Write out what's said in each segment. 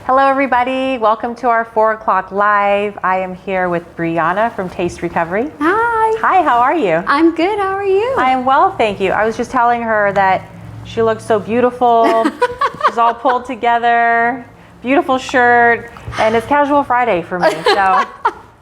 Hello everybody, welcome to our 4 o'clock live. I am here with Brianna from Taste Recovery. Hi. Hi, how are you? I'm good, how are you? I am well, thank you. I was just telling her that she looks so beautiful. She's all pulled together, beautiful shirt, and it's casual Friday for me. So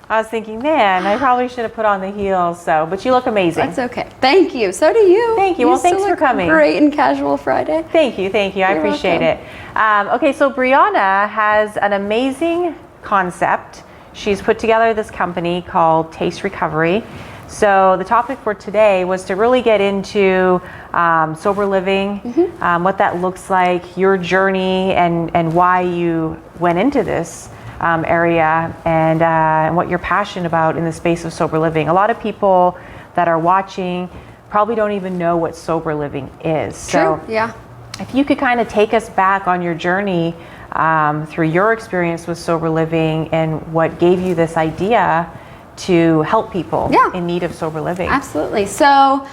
I was thinking, man, I probably should have put on the heels. But you look amazing. That's okay. Thank you. So do you. Thank you. Well, thanks for coming. Great and casual Friday. Thank you. I appreciate it. Okay, so Brianna has an amazing concept. She's put together this company called Taste Recovery. So the topic for today was to really get into sober living, what that looks like, your journey, and why you went into this area, and what you're passionate about in the space of sober living. A lot of people that are watching probably don't even know what sober living is. True, yeah. If you could kind of take us back on your journey through your experience with sober living and what gave you this idea to help people in need of sober living. Absolutely. So,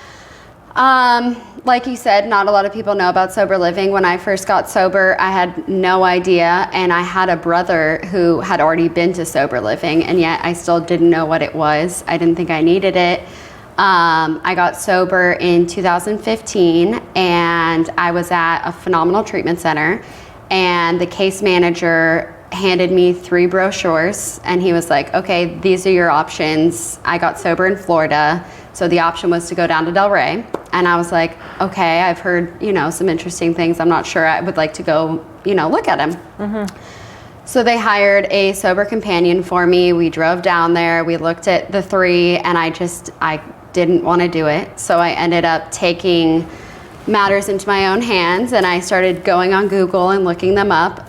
like you said, not a lot of people know about sober living. When I first got sober, I had no idea, and I had a brother who had already been to sober living, and yet I still didn't know what it was. I didn't think I needed it. I got sober in 2015, and I was at a phenomenal treatment center, and the case manager handed me 3 brochures, and he was like, okay, these are your options. I got sober in Florida, so the option was to go down to Delray. And I was like, okay, I've heard, some interesting things. I'm not sure. I would like to go, look at them. So they hired a sober companion for me. We drove down there. We looked at the 3, and I didn't want to do it. So I ended up taking matters into my own hands, and I started going on Google and looking them up,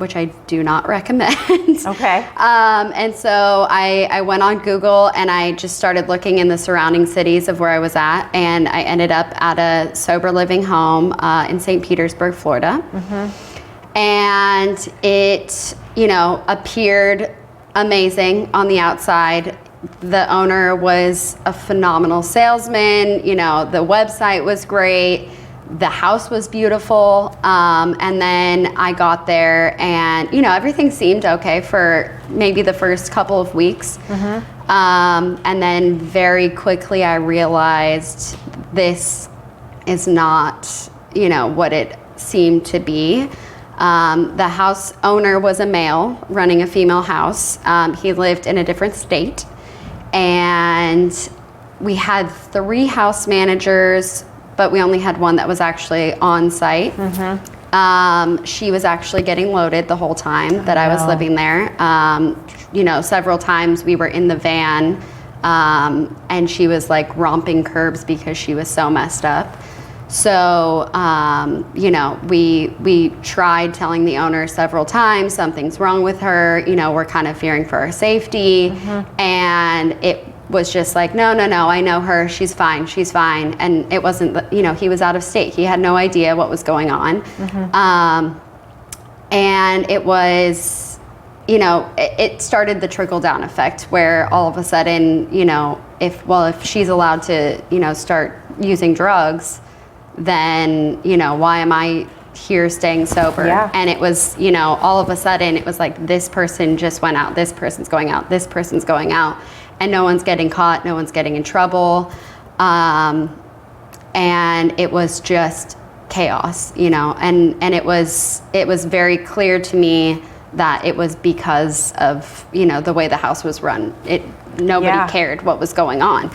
which I do not recommend. Okay. And so I went on Google, and I just started looking in the surrounding cities of where I was at, and I ended up at a sober living home in St. Petersburg, Florida. And it, appeared amazing on the outside. The owner was a phenomenal salesman. The website was great. The house was beautiful. And then I got there, and, everything seemed okay for maybe the first couple of weeks. And then very quickly I realized this is not, what it seemed to be. The house owner was a male running a female house. He lived in a different state. And we had 3 house managers, but we only had one that was actually on site. She was actually getting loaded the whole time that I was living there. Several times we were in the van, and she was like romping curbs because she was so messed up. So, we tried telling the owner several times something's wrong with her, we're kind of fearing for her safety. And it was just like, no, I know her, she's fine. And it wasn't, he was out of state. He had no idea what was going on. And it was, it started the trickle down effect where all of a sudden, if she's allowed to, start using drugs, then, why am I here staying sober? And it was, all of a sudden it was like this person just went out, this person's going out, this person's going out, and no one's getting caught, no one's getting in trouble. And it was just chaos, and it was very clear to me that it was because of, the way the house was run. Nobody cared what was going on.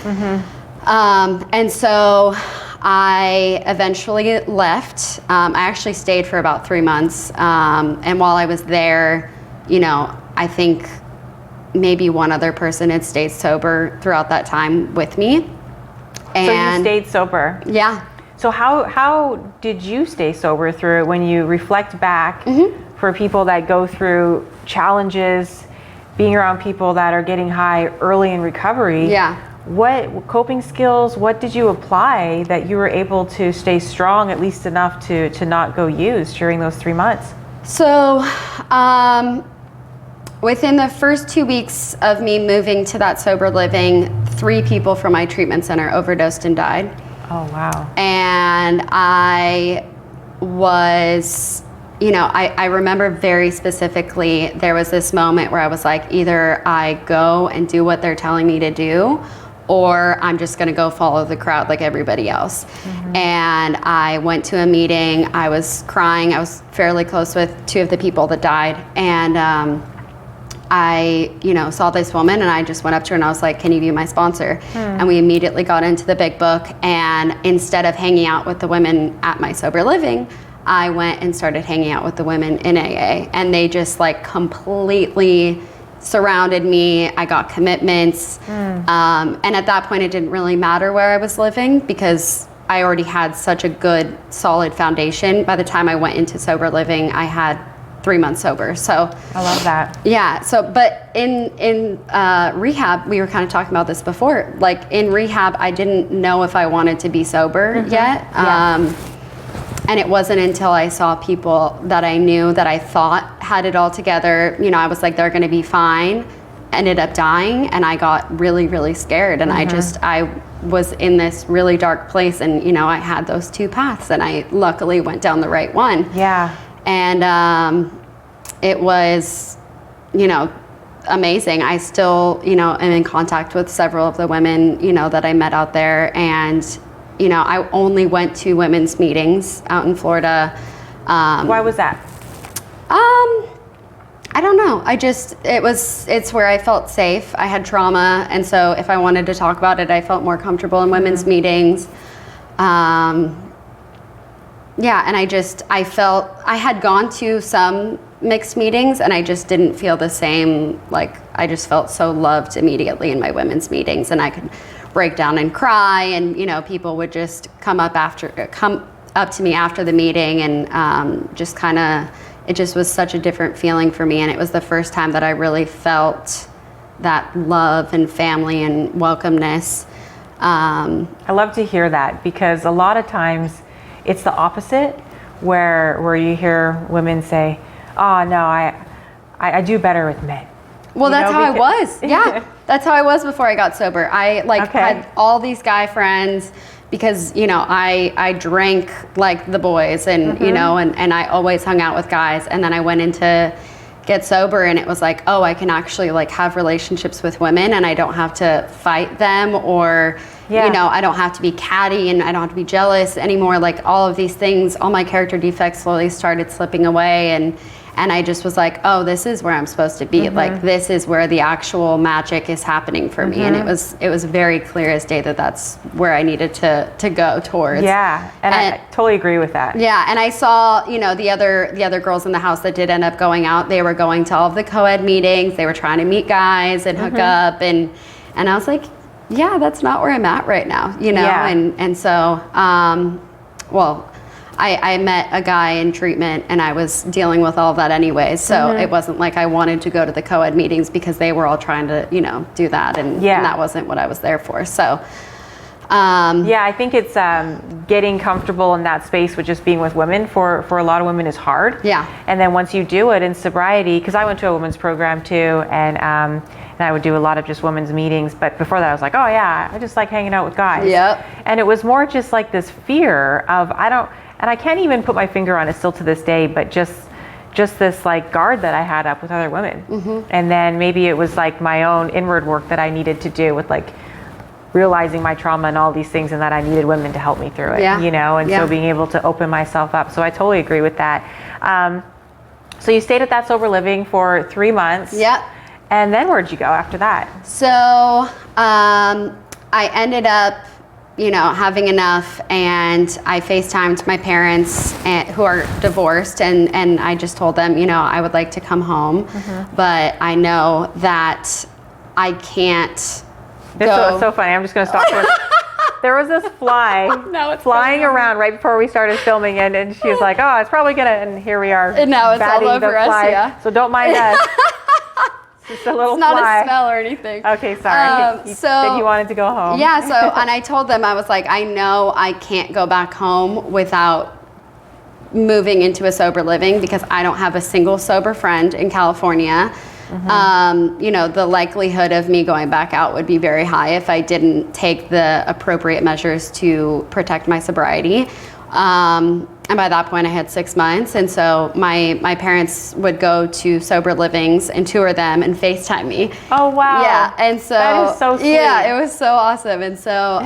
And so I eventually left. I actually stayed for about 3 months. And while I was there, I think maybe one other person had stayed sober throughout that time with me. And so you stayed sober? Yeah. So how did you stay sober through it when you reflect back for people that go through challenges, being around people that are getting high early in recovery? What coping skills, what did you apply that you were able to stay strong at least enough to not go use during those 3 months? So within the first 2 weeks of me moving to that sober living, 3 people from my treatment center overdosed and died. Oh, wow. And I was I remember very specifically, there was this moment where I was like, either I go and do what they're telling me to do, or I'm just gonna go follow the crowd like everybody else. And I went to a meeting, I was crying, I was fairly close with 2 of the people that died. And I, saw this woman and I just went up to her and I was like, can you be my sponsor? And we immediately got into the big book. And instead of hanging out with the women at my sober living, I went and started hanging out with the women in AA. And they just like completely surrounded me. I got commitments. And at that point, it didn't really matter where I was living because I already had such a good, solid foundation. By the time I went into sober living, I had 3 months sober. So I love that. Yeah. So, but in rehab, we were kind of talking about this before. Like in rehab, I didn't know if I wanted to be sober yet. And it wasn't until I saw people that I knew that I thought had it all together. I was like, they're going to be fine. Ended up dying, and I got really, really scared. And I was in this really dark place, and I had those 2 paths, and I luckily went down the right one. Yeah. And it was, amazing. I still, am in contact with several of the women, that I met out there, and I only went to women's meetings out in Florida. Why was that? I don't know. It's where I felt safe. I had trauma. And so if I wanted to talk about it, I felt more comfortable in women's meetings. And I felt, I had gone to some mixed meetings and I just didn't feel the same. Like, I just felt so loved immediately in my women's meetings, and I could break down and cry, and people would just come up to me after the meeting, and just kind of, it just was such a different feeling for me. And it was the first time that I really felt that love and family and welcomeness. I love to hear that, because a lot of times it's the opposite, where you hear women say, oh no, I do better with men. Well, that's how I was. Yeah, that's how I was before I got sober. I had all these guy friends because, I drank like the boys, and, and I always hung out with guys. And then I went into get sober, and it was like, oh, I can actually like have relationships with women, and I don't have to fight them, or, I don't have to be catty, and I don't have to be jealous anymore. Like all of these things, all my character defects slowly started slipping away. And I just was like, oh, this is where I'm supposed to be. Like, this is where the actual magic is happening for me. And it was very clear as day that that's where I needed to go towards. Yeah, and I totally agree with that. Yeah, and I saw, the other girls in the house that did end up going out. They were going to all of the co-ed meetings. They were trying to meet guys and hook up. And I was like, yeah, that's not where I'm at right now, Yeah. And so, I met a guy in treatment, and I was dealing with all of that anyway. So it wasn't like I wanted to go to the co-ed meetings because they were all trying to, do that. And that wasn't what I was there for. So, I think it's getting comfortable in that space with just being with women for a lot of women is hard. Yeah. And then once you do it in sobriety, because I went to a women's program too, and I would do a lot of just women's meetings. But before that, I was like, oh yeah, I just like hanging out with guys. Yep. And it was more just like this fear of, and I can't even put my finger on it still to this day, but just this like guard that I had up with other women. And then maybe it was like my own inward work that I needed to do with like realizing my trauma and all these things, and that I needed women to help me through it, and so being able to open myself up. So I totally agree with that. So you stayed at that sober living for 3 months. Yep. And then where'd you go after that? So I ended up, having enough, and I FaceTimed my parents who are divorced, and I just told them, I would like to come home, but I know that I can't go. It's so funny. I'm just going to stop for There was this fly flying around right before we started filming, and she was like, oh, it's probably going to, and here we are. And now it's all over us, yeah. So don't mind us. Just a little it's not fly. A smell or anything. Okay, sorry. You said you wanted to go home. Yeah, and I told them, I was like, I know I can't go back home without moving into a sober living, because I don't have a single sober friend in California. The likelihood of me going back out would be very high if I didn't take the appropriate measures to protect my sobriety. And And by that point I had 6 months. And so my parents would go to sober livings and tour them and FaceTime me. Oh, wow. Yeah. And so, that is so sweet. Yeah, it was so awesome. And so,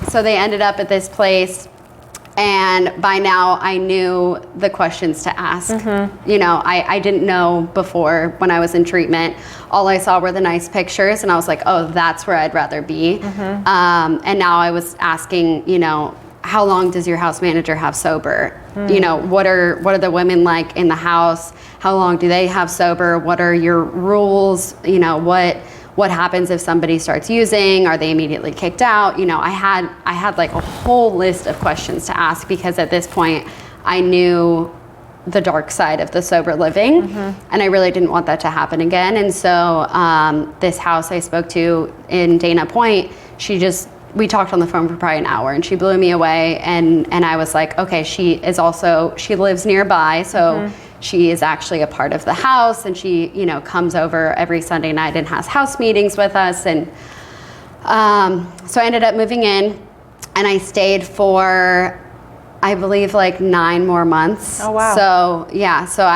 so they ended up at this place. And by now I knew the questions to ask. You know, I didn't know before when I was in treatment. All I saw were the nice pictures and I was like, oh, that's where I'd rather be. And now I was asking, you know, how long does your house manager have sober? You know, what are the women like in the house? How long do they have sober? What are your rules? You know, what happens if somebody starts using? Are they immediately kicked out? You know, I had like a whole list of questions to ask because at this point I knew the dark side of the sober living and I really didn't want that to happen again. And so this house I spoke to in Dana Point, we talked on the phone for probably an hour and she blew me away and I was like, okay, she lives nearby, so she is actually a part of the house and she, you know, comes over every Sunday night and has house meetings with us. And so I ended up moving in and I stayed for, I believe, like 9 more months. Oh, wow. So yeah, so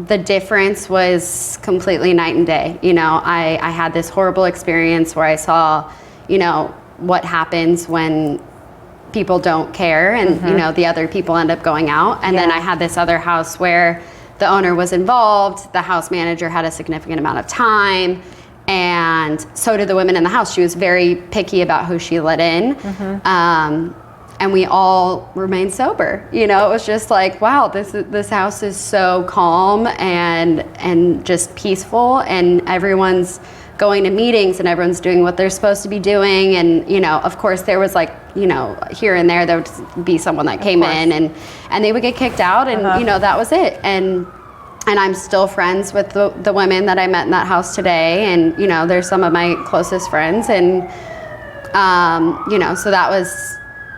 the difference was completely night and day. You know, I had this horrible experience where I saw, you know, what happens when people don't care and you know the other people end up going out. And then I had this other house where the owner was involved, the house manager had a significant amount of time, and so did the women in the house. She was very picky about who she let in. And we all remained sober. You know, it was just like, wow, this house is so calm and just peaceful, and everyone's going to meetings and everyone's doing what they're supposed to be doing. And, you know, of course there was like, you know, here and there would be someone that came in and they would get kicked out and, you know, that was it. And I'm still friends with the women that I met in that house today. And, you know, they're some of my closest friends. And, you know, so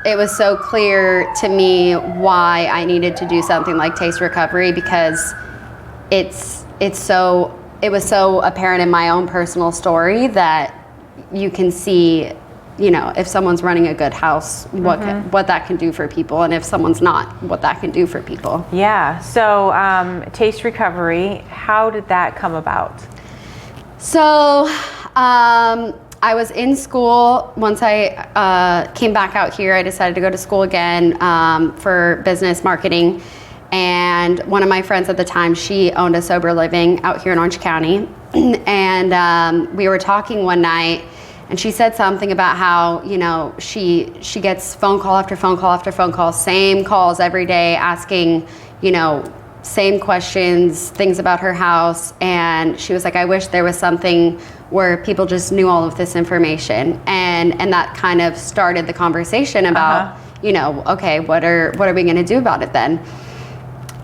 it was so clear to me why I needed to do something like Taste Recovery, because it was so apparent in my own personal story that you can see, you know, if someone's running a good house, what that can do for people, and if someone's not, what that can do for people. Yeah. So Taste Recovery, how did that come about? So I was in school. Once I came back out here, I decided to go to school again for business marketing. And one of my friends at the time, she owned a sober living out here in Orange County. And we were talking one night and she said something about how, you know, she gets phone call after phone call after phone call, same calls every day, asking, you know, same questions, things about her house. And she was like, I wish there was something where people just knew all of this information. And that kind of started the conversation about, you know, okay, what are we going to do about it then?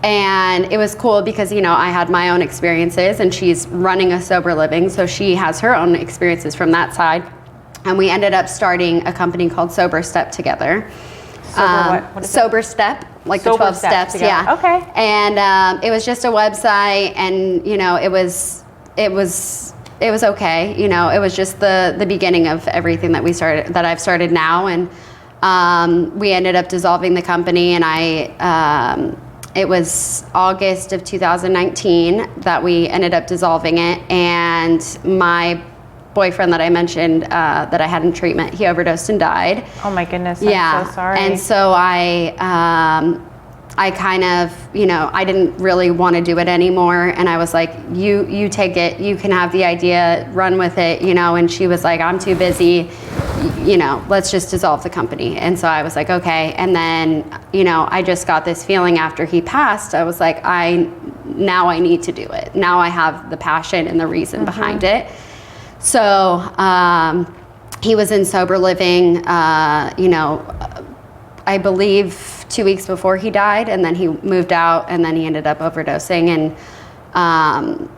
And it was cool because, you know, I had my own experiences and she's running a sober living, so she has her own experiences from that side. And we ended up starting a company called Sober Step together. What is Sober Step, like Sober the 12 steps, together. yeah. Okay. And it was just a website, and you know, it was okay. You know, it was just the beginning of everything that I've started now. And we ended up dissolving the company, and it was August of 2019 that we ended up dissolving it. And my boyfriend that I mentioned that I had in treatment, he overdosed and died. Oh my goodness, yeah. I'm so sorry. And so I kind of, you know, I didn't really want to do it anymore. And I was like, you take it, you can have the idea, run with it, you know. And she was like, I'm too busy, you know, let's just dissolve the company. And so I was like, okay. And then, you know, I just got this feeling after he passed. I was like, now I need to do it. Now I have the passion and the reason behind it. So he was in sober living, you know, I believe 2 weeks before he died, and then he moved out, and then he ended up overdosing. And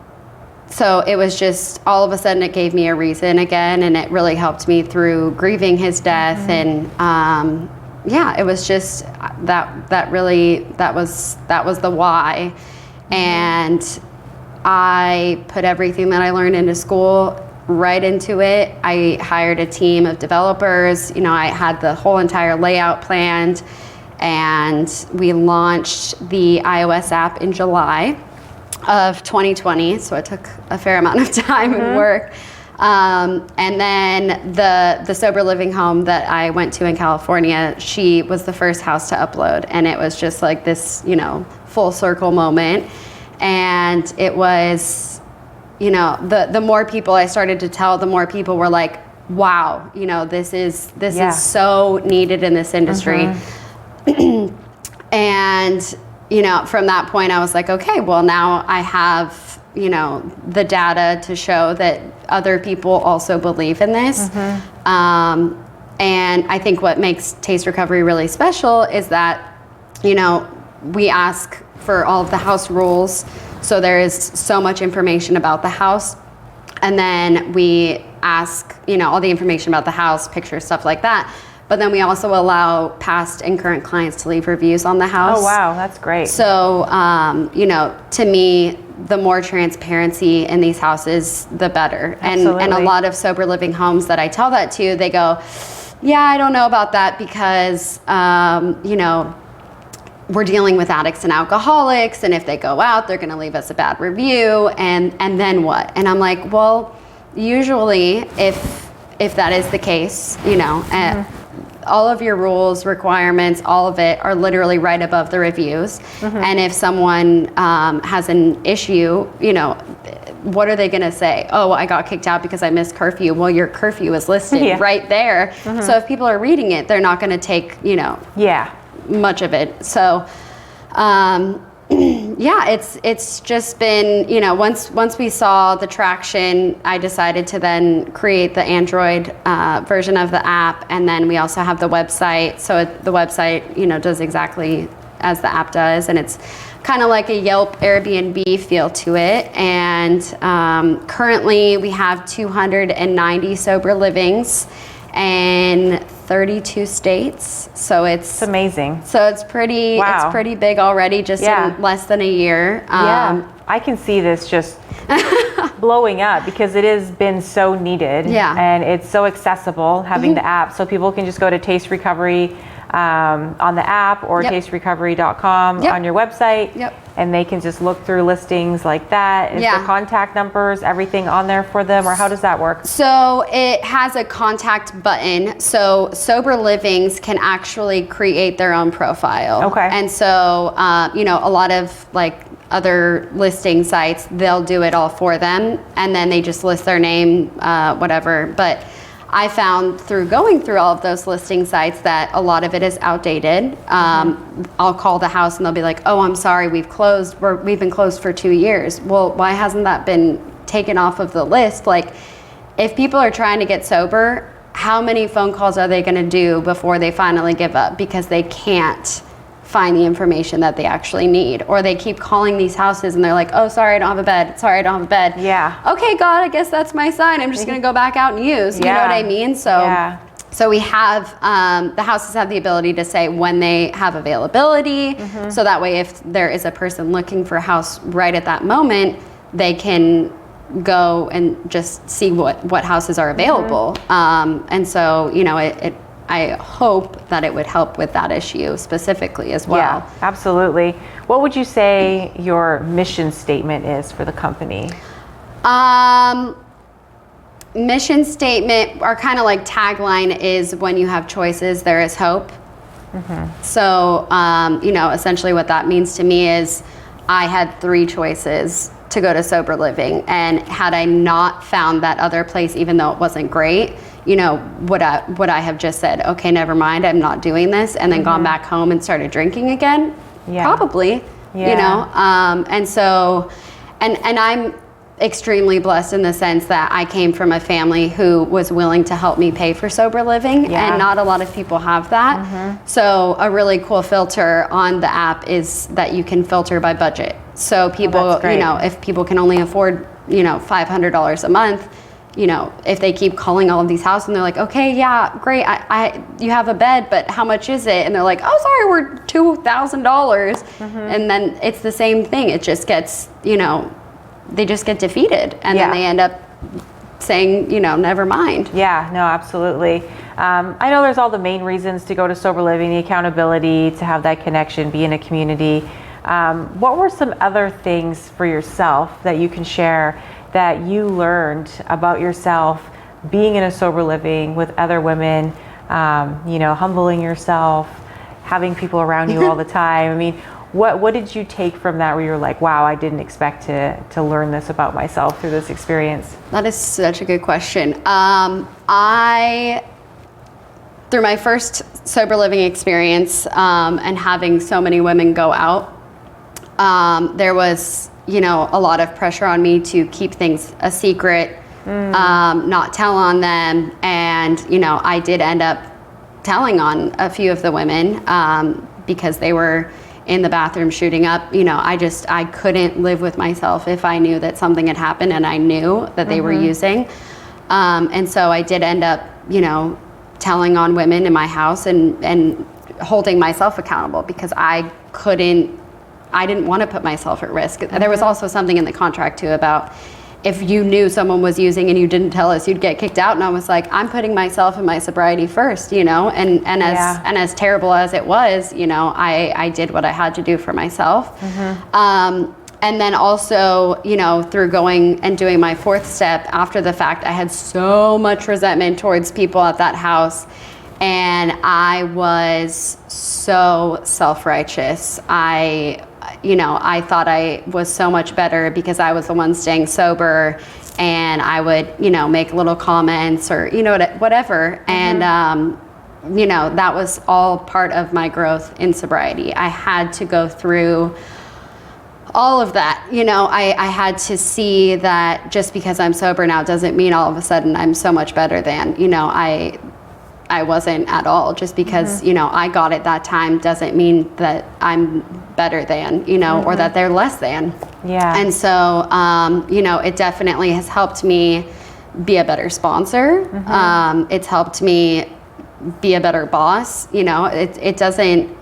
so it was just, all of a sudden it gave me a reason again, and it really helped me through grieving his death. And yeah, it was just that was the why. And I put everything that I learned into school right into it. I hired a team of developers. You know, I had the whole entire layout planned, and we launched the iOS app in July of 2020. So it took a fair amount of time and work. And then the sober living home that I went to in California, she was the first house to upload, and it was just like this, you know, full circle moment. And it was, you know, the more people I started to tell, the more people were like, wow, you know, this is so needed in this industry. And, you know, from that point I was like, okay, well now I have, you know, the data to show that other people also believe in this. And I think what makes Taste Recovery really special is that, you know, we ask for all of the house rules. So there is so much information about the house. And then we ask, you know, all the information about the house, pictures, stuff like that. But then we also allow past and current clients to leave reviews on the house. Oh, wow, that's great. So, you know, to me, the more transparency in these houses, the better. And a lot of sober living homes that I tell that to, they go, yeah, I don't know about that because, you know, we're dealing with addicts and alcoholics, and if they go out, they're going to leave us a bad review, and then what? And I'm like, well, usually if that is the case, you know, all of your rules, requirements, all of it are literally right above the reviews. And if someone has an issue, you know, what are they going to say? Oh, I got kicked out because I missed curfew. Well, your curfew is listed right there. So if people are reading it, they're not going to take, you know, much of it. So, yeah, it's just been, you know, once we saw the traction, I decided to then create the Android version of the app, and then we also have the website. So the website, you know, does exactly as the app does, and it's kind of like a Yelp, Airbnb feel to it. And currently we have 290 sober livings in 32 states. So it's amazing. So it's pretty it's pretty big already, just in less than a year. I can see this just blowing up because it has been so needed. And it's so accessible having the app, so people can just go to Taste Recovery on the app or tasterecovery.com on your website, and they can just look through listings like that. Is the contact numbers, everything on there for them, or how does that work? So it has a contact button, so sober livings can actually create their own profile. And so you know, a lot of like other listing sites, they'll do it all for them, and then they just list their name, whatever. But I found through going through all of those listing sites that a lot of it is outdated. I'll call the house and they'll be like, oh, I'm sorry, we've been closed for 2 years. Well, why hasn't that been taken off of the list? Like, if people are trying to get sober, how many phone calls are they gonna do before they finally give up because they can't find the information that they actually need? Or they keep calling these houses and they're like, oh, sorry, I don't have a bed. Sorry, I don't have a bed. Okay, God, I guess that's my sign. I'm just gonna go back out and use. You know what I mean? So so we have, the houses have the ability to say when they have availability. So that way, if there is a person looking for a house right at that moment, they can go and just see what houses are available. And so, you know, I hope that it would help with that issue specifically as well. Yeah, absolutely. What would you say your mission statement is for the company? Mission statement, or kind of like tagline, is when you have choices, there is hope. So, you know, essentially what that means to me is I had 3 choices to go to sober living, and had I not found that other place, even though it wasn't great, you know, would I have just said, okay, never mind, I'm not doing this, and then gone back home and started drinking again? Probably, you know. And so, and I'm extremely blessed in the sense that I came from a family who was willing to help me pay for sober living, and not a lot of people have that. So a really cool filter on the app is that you can filter by budget. So people, you know, if people can only afford, you know, $500 a month, you know, if they keep calling all of these houses and they're like, okay, yeah, great, you have a bed, but how much is it? And they're like, oh, sorry, we're $2,000. And then it's the same thing. It just gets, you know, they just get defeated, and then they end up saying, you know, never mind. Yeah, no, absolutely. I know there's all the main reasons to go to sober living, the accountability, to have that connection, be in a community. What were some other things for yourself that you can share that you learned about yourself being in a sober living with other women, humbling yourself, having people around you all the time? I mean, what did you take from that where you're like, wow, I didn't expect to learn this about myself through this experience? That is such a good question. Through my first sober living experience, and having so many women go out, there was, a lot of pressure on me to keep things a secret, not tell on them. And, I did end up telling on a few of the women, because they were in the bathroom shooting up. I couldn't live with myself if I knew that something had happened and I knew that they were using. And so I did end up, telling on women in my house and holding myself accountable, because I didn't want to put myself at risk. There was also something in the contract too about if you knew someone was using and you didn't tell us, you'd get kicked out. And I was like, I'm putting myself and my sobriety first, and as terrible as it was, I did what I had to do for myself. And then also, through going and doing my fourth step after the fact, I had so much resentment towards people at that house. And I was so self-righteous. I thought I was so much better because I was the one staying sober, and I would, make little comments or, whatever. And, that was all part of my growth in sobriety. I had to go through all of that. I had to see that just because I'm sober now doesn't mean all of a sudden I'm so much better than, I wasn't at all. Just because, I got it that time doesn't mean that I'm better than, or that they're less than. Yeah. And so, it definitely has helped me be a better sponsor. It's helped me be a better boss. It doesn't,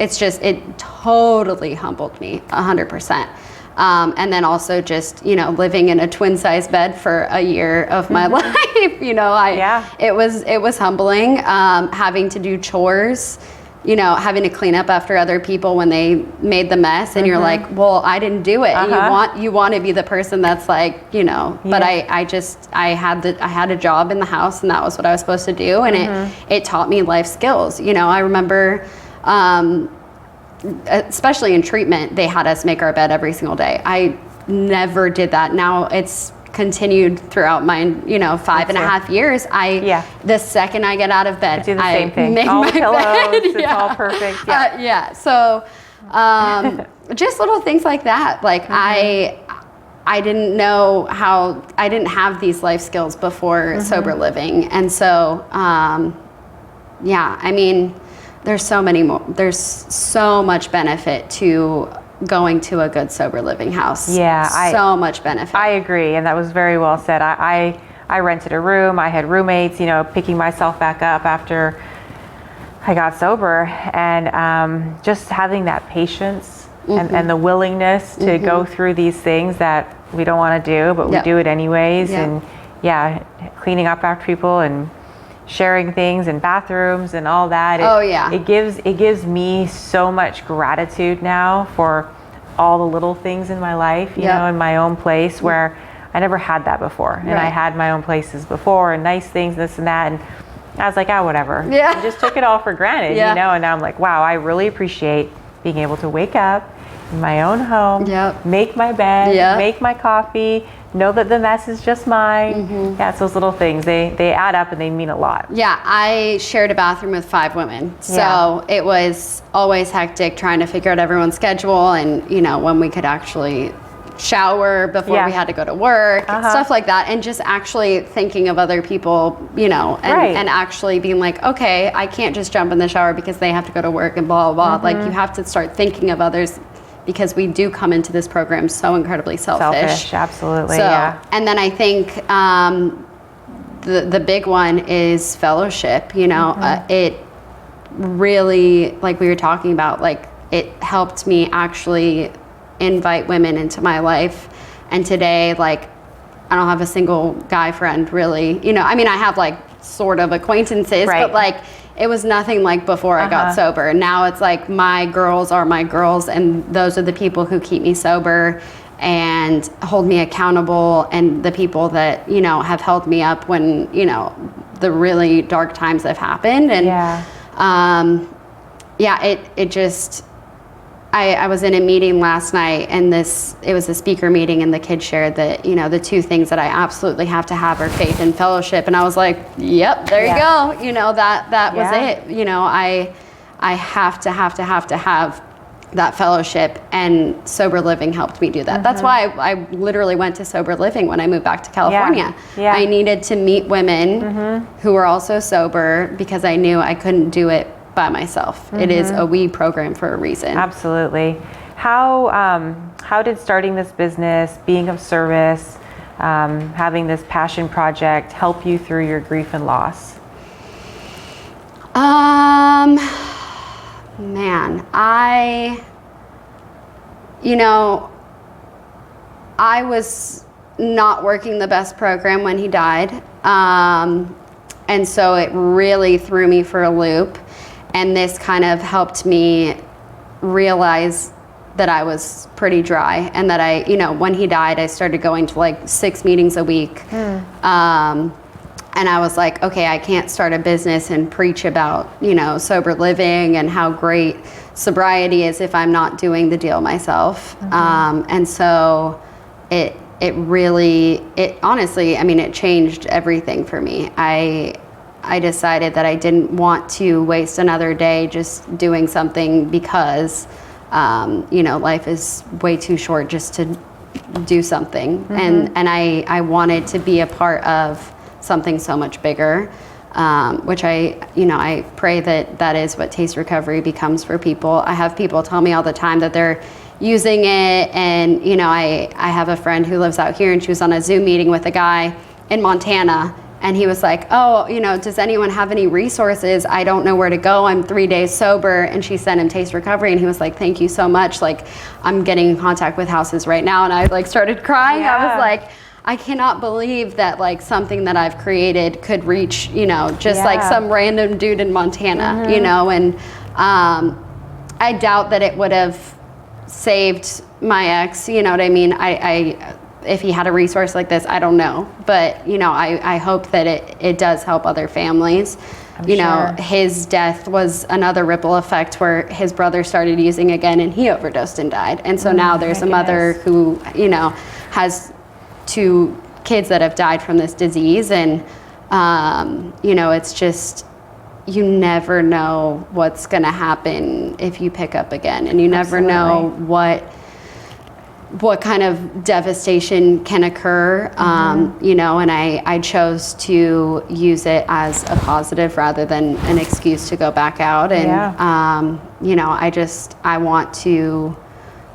it totally humbled me 100%. And then also just, living in a twin size bed for a year of my life, it was humbling, having to do chores, having to clean up after other people when they made the mess, and you're like, well, I didn't do it. And you want to be the person that's like, but I had a job in the house, and that was what I was supposed to do. And it taught me life skills. I remember, especially in treatment, they had us make our bed every single day. I never did that. Now it's continued throughout my 5.5 years. The second I get out of bed, I do the same thing. Make all my pillows, bed. it's all perfect. So just little things like that. Like I didn't know how, I didn't have these life skills before sober living. And so there's so many more. There's so much benefit to going to a good sober living house. Yeah, so much benefit. I agree, and that was very well said. I rented a room. I had roommates. Picking myself back up after I got sober, and just having that patience and the willingness to go through these things that we don't want to do, but we do it anyways. And cleaning up after people and sharing things in bathrooms and all that. It gives me so much gratitude now for all the little things in my life, in my own place, where I never had that before. And I had my own places before, and nice things, this and that. And I was like, whatever. I just took it all for granted, and now I'm like, wow, I really appreciate being able to wake up in my own home, make my bed, make my coffee, know that the mess is just mine. It's those little things. They add up and they mean a lot. I shared a bathroom with 5 women. So it was always hectic trying to figure out everyone's schedule, and when we could actually shower before we had to go to work, stuff like that. And just actually thinking of other people, and actually being like, okay, I can't just jump in the shower because they have to go to work and blah, blah, blah. Like, you have to start thinking of others, because we do come into this program so incredibly selfish. Absolutely. And then I think the big one is fellowship. It really, like we were talking about, like, it helped me actually invite women into my life. And today, like, I don't have a single guy friend really. I have like sort of acquaintances, Right. but like it was nothing like before I got sober. Now it's like my girls are my girls, and those are the people who keep me sober and hold me accountable, and the people that, you know, have held me up when, you know, the really dark times have happened. And it just, I was in a meeting last night, and it was a speaker meeting, and the kids shared that, you know, the two things that I absolutely have to have are faith and fellowship. And I was like, yep, there you go. You know, that was it. You know, I have to have that fellowship, and sober living helped me do that. That's why I literally went to sober living when I moved back to California. I needed to meet women who were also sober, because I knew I couldn't do it by myself. It is a we program for a reason. Absolutely. How did starting this business, being of service, having this passion project help you through your grief and loss? Man, I was not working the best program when he died. And so it really threw me for a loop. And this kind of helped me realize that I was pretty dry, and that when he died, I started going to like 6 meetings a week. And I was like, okay, I can't start a business and preach about, you know, sober living and how great sobriety is if I'm not doing the deal myself. And so it honestly, I mean, it changed everything for me. I decided that I didn't want to waste another day just doing something because, life is way too short just to do something. And I wanted to be a part of something so much bigger, which I pray that is what Taste Recovery becomes for people. I have people tell me all the time that they're using it, and I have a friend who lives out here, and she was on a Zoom meeting with a guy in Montana, and he was like, oh, does anyone have any resources? I don't know where to go. I'm 3 days sober. And she sent him Taste Recovery, and he was like, thank you so much. Like, I'm getting in contact with houses right now. And I like started crying. I was like, I cannot believe that like something that I've created could reach, like some random dude in Montana, and I doubt that it would have saved my ex, you know what I mean? I if he had a resource like this, I don't know. But, I hope that it does help other families. Sure. His death was another ripple effect where his brother started using again, and he overdosed and died. And so now there's a mother who, has 2 kids that have died from this disease. And, it's just, you never know what's going to happen if you pick up again. And you never know what kind of devastation can occur, and I chose to use it as a positive rather than an excuse to go back out. And,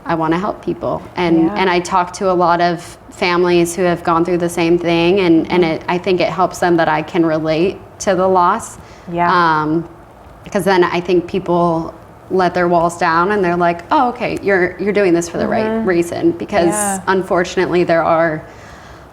I want to help people. And I talk to a lot of families who have gone through the same thing, and I think it helps them that I can relate to the loss. Because then I think people let their walls down, and they're like, oh, okay, you're doing this for the right reason. Because unfortunately there are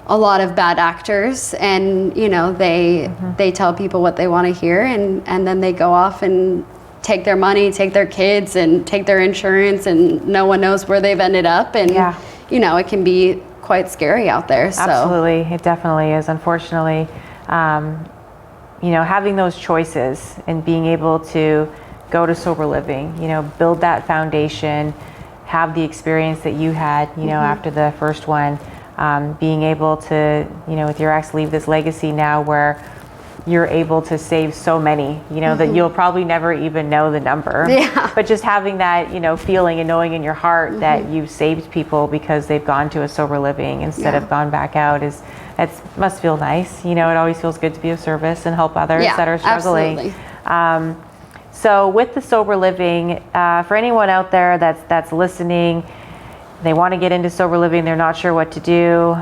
a lot of bad actors, and they tell people what they want to hear, and then they go off and take their money, take their kids, and take their insurance, and no one knows where they've ended up. And it can be quite scary out there. So. Absolutely, it definitely is. Unfortunately, having those choices and being able to go to sober living, build that foundation, have the experience that you had, after the first one, being able to, with your ex, leave this legacy now where you're able to save so many, that you'll probably never even know the number. But just having that, feeling and knowing in your heart that you've saved people because they've gone to a sober living instead of gone back out must feel nice. It always feels good to be of service and help others that are struggling. Absolutely. So with the sober living, for anyone out there that's listening, they want to get into sober living, they're not sure what to do.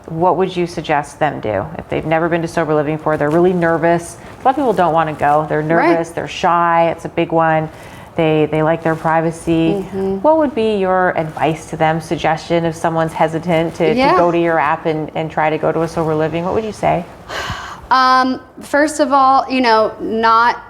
What would you suggest them do if they've never been to sober living before? They're really nervous. A lot of people don't want to go. They're nervous. They're shy. It's a big one. They like their privacy. What would be your advice to them, suggestion if someone's hesitant to go to your app and try to go to a sober living? What would you say? First of all, not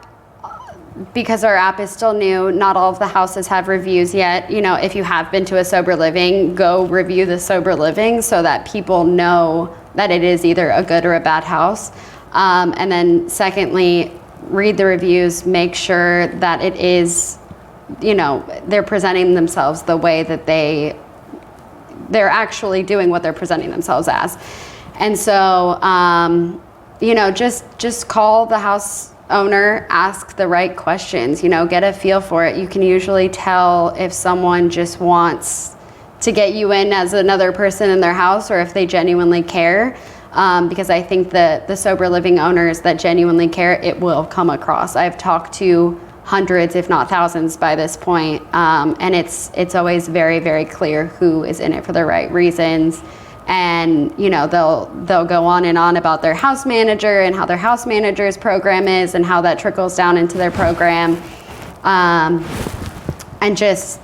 because our app is still new, not all of the houses have reviews yet. If you have been to a sober living, go review the sober living so that people know that it is either a good or a bad house. And then secondly, read the reviews, make sure that it is, they're presenting themselves the way that they're actually doing what they're presenting themselves as. And so, just call the house owner, ask the right questions, get a feel for it. You can usually tell if someone just wants to get you in as another person in their house or if they genuinely care. Because I think the sober living owners that genuinely care, it will come across. I've talked to hundreds, if not thousands by this point, and it's always very, very clear who is in it for the right reasons. And they'll go on and on about their house manager and how their house manager's program is and how that trickles down into their program, and just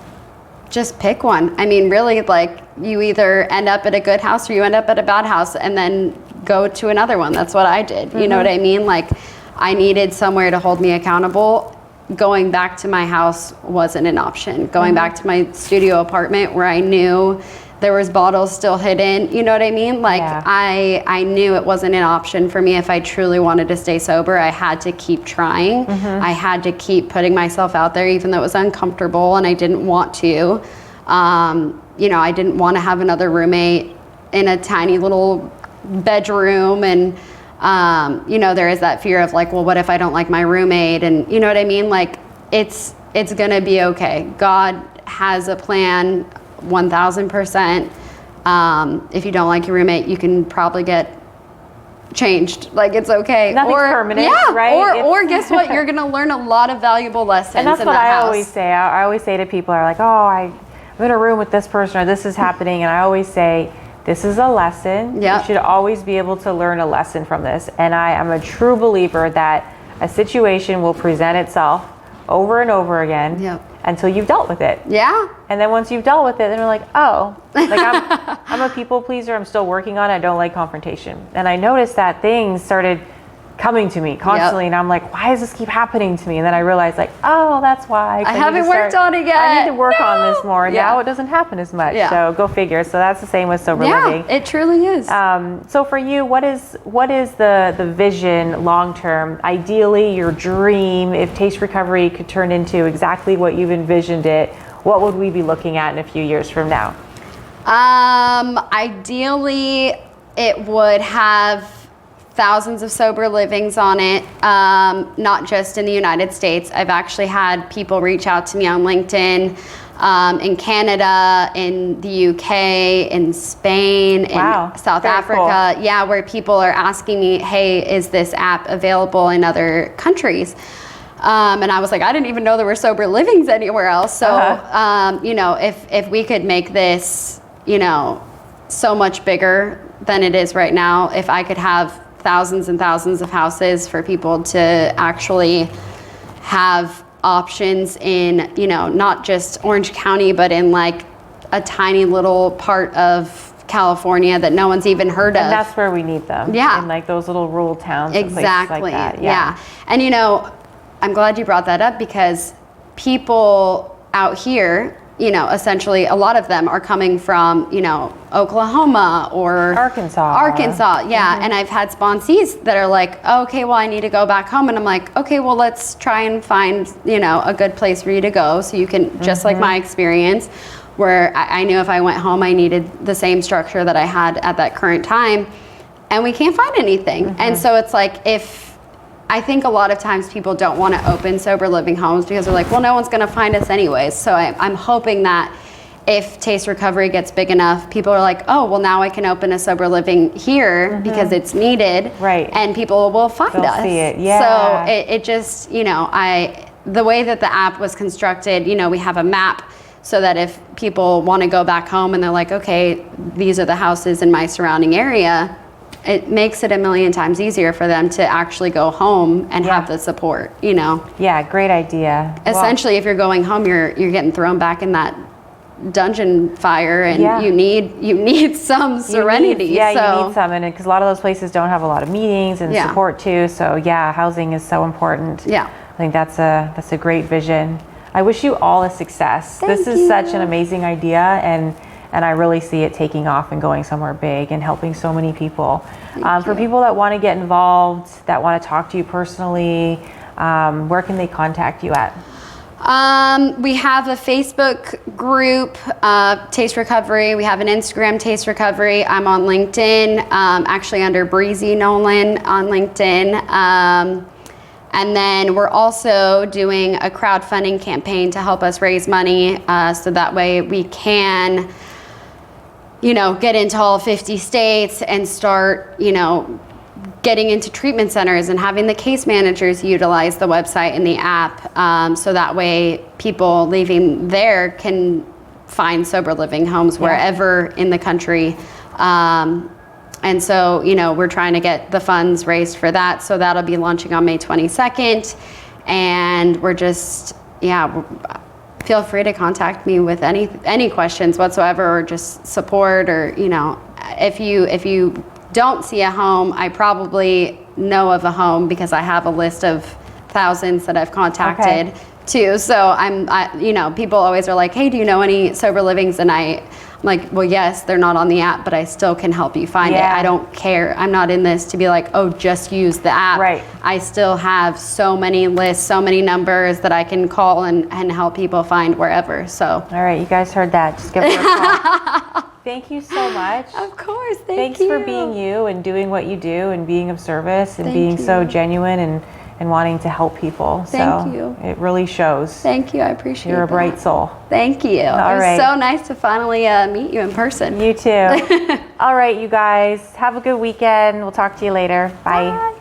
pick one. I mean, really, like, you either end up at a good house or you end up at a bad house, and then go to another one. That's what I did. You know what I mean? Like, I needed somewhere to hold me accountable. Going back to my house wasn't an option. Going back to my studio apartment where I knew there was bottles still hidden, you know what I mean? Like, I knew it wasn't an option for me if I truly wanted to stay sober. I had to keep trying. I had to keep putting myself out there, even though it was uncomfortable and I didn't want to. I didn't want to have another roommate in a tiny little bedroom. And, there is that fear of like, well, what if I don't like my roommate? And you know what I mean? Like, it's gonna be okay. God has a plan. 1000%. If you don't like your roommate, you can probably get changed. Like, it's okay. Nothing's permanent, right? Or guess what? You're going to learn a lot of valuable lessons. And that's in what that I house. always say. I always say to people, are like, oh, I'm in a room with this person, or this is happening, and I always say, this is a lesson. Yep. You should always be able to learn a lesson from this. And I am a true believer that a situation will present itself over and over again until you've dealt with it. Yeah. And then once you've dealt with it, then you're like, oh, like I'm a people pleaser. I'm still working on it. I don't like confrontation. And I noticed that things started coming to me constantly. And I'm like, why does this keep happening to me? And then I realized, like, oh, that's why. I haven't worked on it yet. I need to work on this more. Now it doesn't happen as much. So go figure. So that's the same with sober living. Yeah, it truly is. So for you, what is the vision long term? Ideally, your dream, if Taste Recovery could turn into exactly what you've envisioned it, what would we be looking at in a few years from now? Ideally, it would have thousands of sober livings on it, not just in the United States. I've actually had people reach out to me on LinkedIn, in Canada, in the UK, in Spain, in South Africa. Cool. Yeah, where people are asking me, hey, is this app available in other countries? And I was like, I didn't even know there were sober livings anywhere else. So, if we could make this, so much bigger than it is right now, if I could have thousands and thousands of houses for people to actually have options in, not just Orange County, but in like a tiny little part of California that no one's even heard of. And that's where we need them. Yeah. In like those little rural towns. Exactly. And places like that. Yeah. And I'm glad you brought that up, because people out here, essentially a lot of them are coming from, Oklahoma or Arkansas. Yeah. And I've had sponsees that are like, okay, well, I need to go back home. And I'm like, okay, well, let's try and find, a good place for you to go. So you can, just like my experience, where I knew if I went home, I needed the same structure that I had at that current time, and we can't find anything. And so it's like, I think a lot of times people don't want to open sober living homes because they're like, well, no one's going to find us anyways. So I'm hoping that if Taste Recovery gets big enough, people are like, oh, well, now I can open a sober living here because it's needed. Right. And people will find us. See it. Yeah. So it just, the way that the app was constructed, we have a map so that if people want to go back home and they're like, okay, these are the houses in my surrounding area, it makes it a million times easier for them to actually go home and have the support, you know? Yeah, great idea. Essentially, if you're going home, you're getting thrown back in that dungeon fire, and you need some serenity. You need some, and because a lot of those places don't have a lot of meetings and support too. So housing is so important. Yeah, I think that's a great vision. I wish you all a success. This is such an amazing idea, and I really see it taking off and going somewhere big and helping so many people. For people that want to get involved, that want to talk to you personally, where can they contact you at? We have a Facebook group, Taste Recovery. We have an Instagram, Taste Recovery. I'm on LinkedIn, actually under Breezy Nowlan on LinkedIn. And then we're also doing a crowdfunding campaign to help us raise money, so that way we can, get into all 50 states and start, getting into treatment centers and having the case managers utilize the website and the app, so that way people leaving there can find sober living homes wherever in the country. And so, we're trying to get the funds raised for that. So that'll be launching on May 22nd. And we're just, feel free to contact me with any questions whatsoever, or just support, or, if you don't see a home, I probably know of a home because I have a list of thousands that I've contacted too. So people always are like, hey, do you know any sober livings? And I'm like, well, yes, they're not on the app, but I still can help you find it. I don't care. I'm not in this to be like, oh, just use the app. Right. I still have so many lists, so many numbers that I can call and help people find wherever. So. All right, you guys heard that. Just give her a call. Thank you so much. Of course, Thanks for being you and doing what you do and being of service and being so genuine and wanting to help people. Thank you. It really shows. Thank you, I appreciate it. You're a bright soul. Thank you. It was so nice to finally meet you in person. You too. All right, you guys, have a good weekend. We'll talk to you later. Bye.